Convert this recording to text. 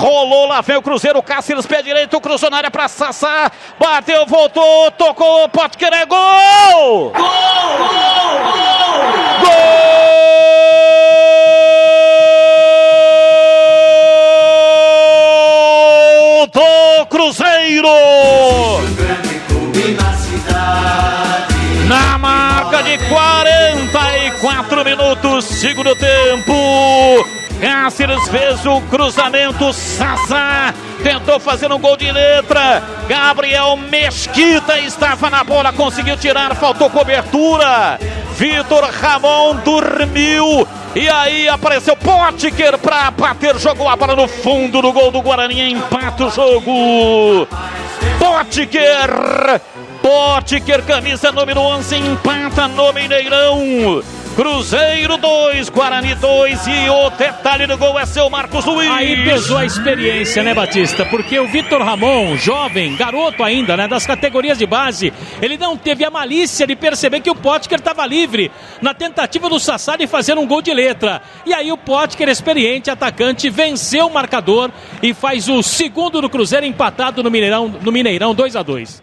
rolou, lá vem o Cruzeiro, Cáceres, pé direito, cruzou na área pra Sassá, bateu, voltou, tocou, Potker, é gol! Gol! Do Cruzeiro! Na marca de 44 minutos, segundo tempo, Cáceres fez o cruzamento, Sassá tentou fazer um gol de letra, Gabriel Mesquita estava na bola, conseguiu tirar, faltou cobertura, Vitor Ramon dormiu, e aí apareceu Potker para bater, jogou a bola no fundo do gol do Guarani, empata o jogo. Potker, camisa número 11, empata no Mineirão. Cruzeiro 2, Guarani 2, e o detalhe do gol é seu Marcos Luiz. Aí pesou a experiência, né, Batista? Porque o Vitor Ramon, jovem, garoto ainda, né, das categorias de base, ele não teve a malícia de perceber que o Potker estava livre na tentativa do Sassá de fazer um gol de letra. E aí o Potker, experiente atacante, venceu o marcador e faz o segundo do Cruzeiro empatado no Mineirão 2-2.